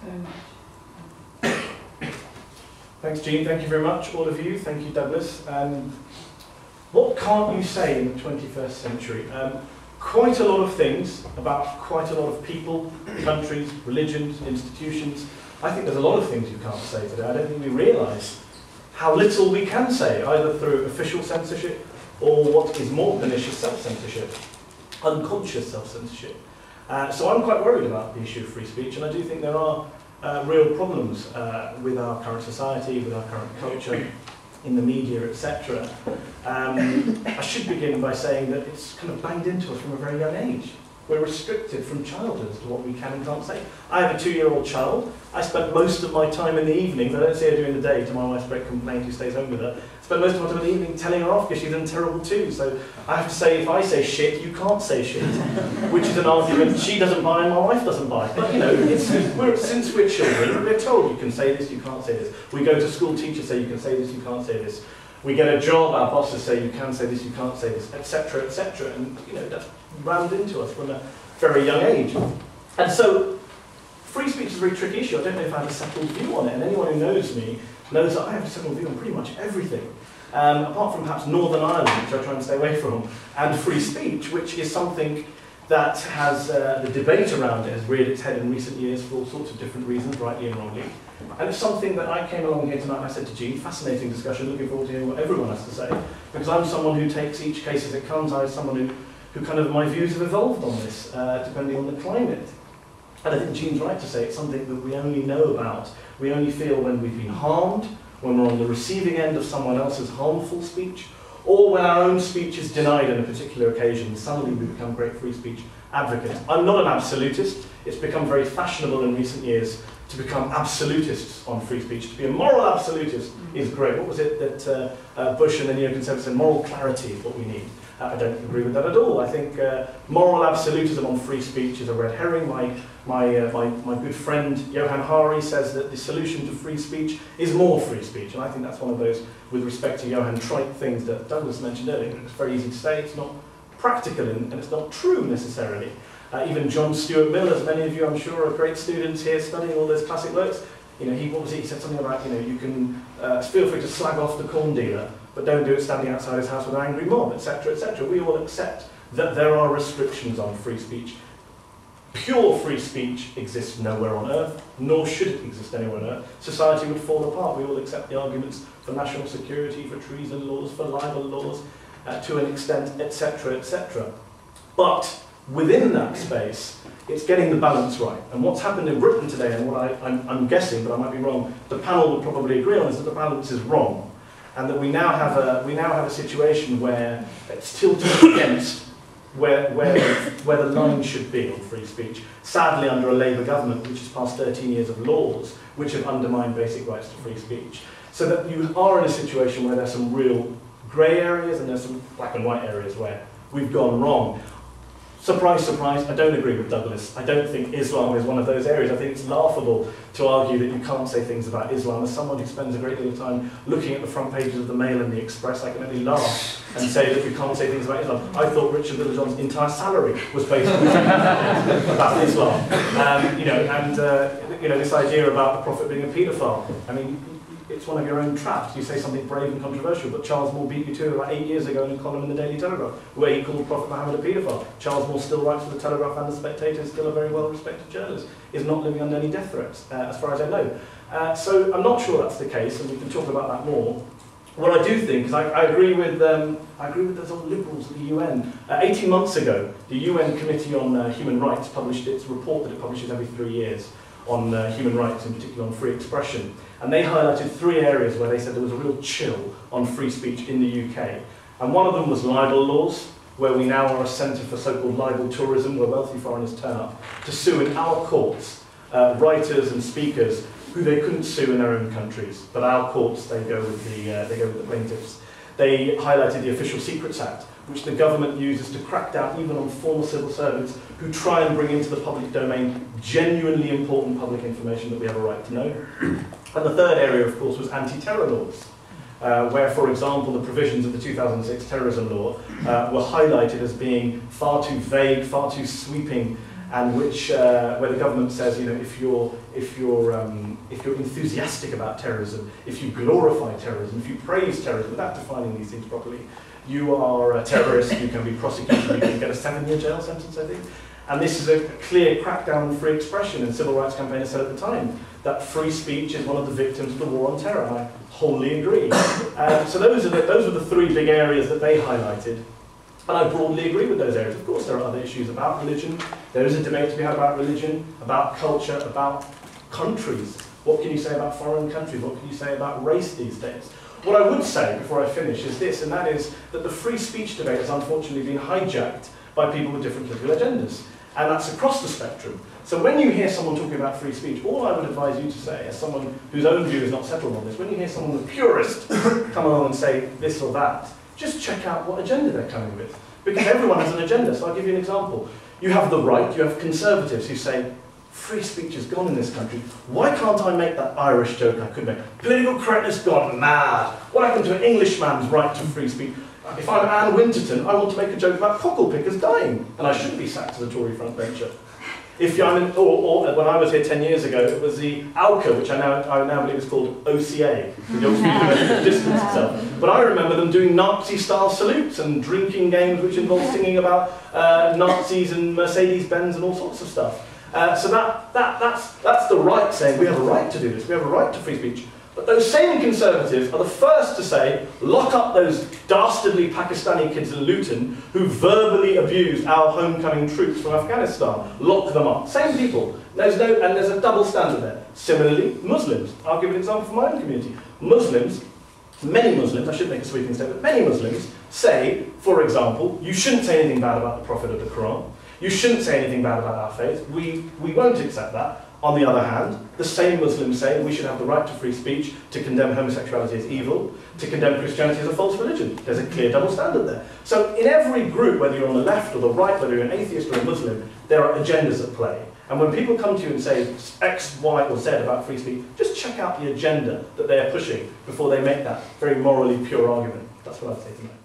very much. Thanks, Jean. Thank you very much, all of you. Thank you, Douglas. What can't you say in the 21st century? Quite a lot of things about quite a lot of people, countries, religions, institutions. I think there's a lot of things you can't say today. I don't think we realise how little we can say, either through official censorship or what is more pernicious, self-censorship, unconscious self-censorship. So I'm quite worried about the issue of free speech, and I do think there are real problems with our current society, with our current culture, in the media, etc. I should begin by saying that it's kind of banged into us from a very young age. We're restricted from childhood as to what we can and can't say. I have a 2-year-old child. I spent most of my time in the evenings, I don't see her during the day, to my wife's great complaint who stays home with her, spent most of my time in the evening telling her off because she's in terrible too. So I have to say, if I say shit, you can't say shit, which is an argument she doesn't buy and my wife doesn't buy. But you know, since we're children, we're told you can say this, you can't say this. We go to school, teachers say you can say this, you can't say this. We get a job, our bosses say you can say this, you can't say this, etc., etc. And you know, that's rammed into us from a very young age. And so, free speech is a very tricky issue. I don't know if I have a settled view on it, and anyone who knows me knows that I have a settled view on pretty much everything. Apart from perhaps Northern Ireland, which I try and stay away from, and free speech, which is something that has, the debate around it has reared its head in recent years for all sorts of different reasons, rightly and wrongly. And it's something that I came along here tonight and I said to Jean, fascinating discussion, looking forward to hearing what everyone has to say, because I'm someone who takes each case as it comes. I'm someone who kind of, my views have evolved on this, depending on the climate. And I think Jean's right to say it's something that we only know about. We only feel when we've been harmed, when we're on the receiving end of someone else's harmful speech, or when our own speech is denied on a particular occasion. Suddenly we become great free speech advocates. I'm not an absolutist. It's become very fashionable in recent years to become absolutists on free speech. To be a moral absolutist is great. What was it that Bush and the neoconservatives said? Moral clarity is what we need. I don't agree with that at all. I think moral absolutism on free speech is a red herring. My good friend Johan Hari says that the solution to free speech is more free speech, and I think that's one of those, with respect to Johan, trite things that Douglas mentioned earlier. It's very easy to say, it's not practical, and it's not true necessarily. Even John Stuart Mill, as many of you I'm sure are great students here studying all those classic works, you know, he said something about, you know, you can feel free to slag off the corn dealer, but don't do it standing outside his house with an angry mob, etc., etc. We all accept that there are restrictions on free speech. Pure free speech exists nowhere on earth, nor should it exist anywhere on earth. Society would fall apart. We all accept the arguments for national security, for treason laws, for libel laws, to an extent, etc., etc. But within that space, it's getting the balance right. And what's happened in Britain today, and what I'm guessing, but I might be wrong, the panel would probably agree on, is that the balance is wrong. And that we now have a situation where it's tilted against where the line should be on free speech. Sadly, under a Labour government, which has passed 13 years of laws which have undermined basic rights to free speech. So that you are in a situation where there's some real grey areas and there's some black and white areas where we've gone wrong. Surprise, surprise, I don't agree with Douglas. I don't think Islam is one of those areas. I think it's laughable to argue that you can't say things about Islam. As someone who spends a great deal of time looking at the front pages of the Mail and the Express, I can only laugh and say that we can't say things about Islam. I thought Richard Littlejohn's entire salary was based on about Islam. You know, this idea about the Prophet being a paedophile. I mean, it's one of your own traps. You say something brave and controversial, but Charles Moore beat you to it about 8 years ago in a column in the Daily Telegraph, where he called Prophet Muhammad a paedophile. Charles Moore still writes for the Telegraph and the Spectator, is still a very well-respected journalist, is not living under any death threats, as far as I know. So I'm not sure that's the case, and we can talk about that more. What I do think is I agree with those old liberals at the UN. 18 months ago, the UN Committee on Human Rights published its report that it publishes every 3 years on human rights, in particular on free expression. And they highlighted 3 areas where they said there was a real chill on free speech in the UK. And one of them was libel laws, where we now are a centre for so-called libel tourism, where wealthy foreigners turn up to sue in our courts writers and speakers who they couldn't sue in their own countries. But our courts, they go with the plaintiffs. They highlighted the Official Secrets Act, which the government uses to crack down even on former civil servants who try and bring into the public domain genuinely important public information that we have a right to know. And the third area, of course, was anti-terror laws, where, for example, the provisions of the 2006 terrorism law were highlighted as being far too vague, far too sweeping, and which, where the government says, you know, if you're enthusiastic about terrorism, if you glorify terrorism, if you praise terrorism without defining these things properly, you are a terrorist, you can be prosecuted, you can get a 7-year jail sentence, I think. And this is a clear crackdown on free expression, and civil rights campaigners said at the time that free speech is one of the victims of the war on terror, and I wholly agree. So those are the three big areas that they highlighted. And I broadly agree with those areas. Of course, there are other issues about religion. There is a debate to be had about religion, about culture, about countries. What can you say about foreign countries? What can you say about race these days? What I would say, before I finish, is this, and that is that the free speech debate has unfortunately been hijacked by people with different political agendas. And that's across the spectrum. So when you hear someone talking about free speech, all I would advise you to say, as someone whose own view is not settled on this, when you hear someone, a purist, come along and say this or that, just check out what agenda they're coming with. Because everyone has an agenda. So I'll give you an example. You have the right, you have conservatives who say, free speech is gone in this country. Why can't I make that Irish joke I could make? Political correctness gone mad. What happened to an Englishman's right to free speech? If I'm Anne Winterton, I want to make a joke about cockle pickers dying, and I shouldn't be sacked as a Tory frontbencher. If I'm or when I was here 10 years ago, it was the ALCA, which I now believe is called OCA, the Oxford University Distance itself. But I remember them doing Nazi-style salutes and drinking games which involved singing about Nazis and Mercedes-Benz and all sorts of stuff. So that's the right saying, we have a right to do this, we have a right to free speech. But those same conservatives are the first to say, lock up those dastardly Pakistani kids in Luton who verbally abused our homecoming troops from Afghanistan. Lock them up. Same people. There's a double standard there. Similarly, Muslims. I'll give an example from my own community. Muslims, many Muslims, I should make a sweeping statement, many Muslims say, for example, you shouldn't say anything bad about the Prophet of the Quran. You shouldn't say anything bad about our faith. We won't accept that. On the other hand, the same Muslims say we should have the right to free speech, to condemn homosexuality as evil, to condemn Christianity as a false religion. There's a clear double standard there. So in every group, whether you're on the left or the right, whether you're an atheist or a Muslim, there are agendas at play. And when people come to you and say X, Y, or Z about free speech, just check out the agenda that they are pushing before they make that very morally pure argument. That's what I'd say to them.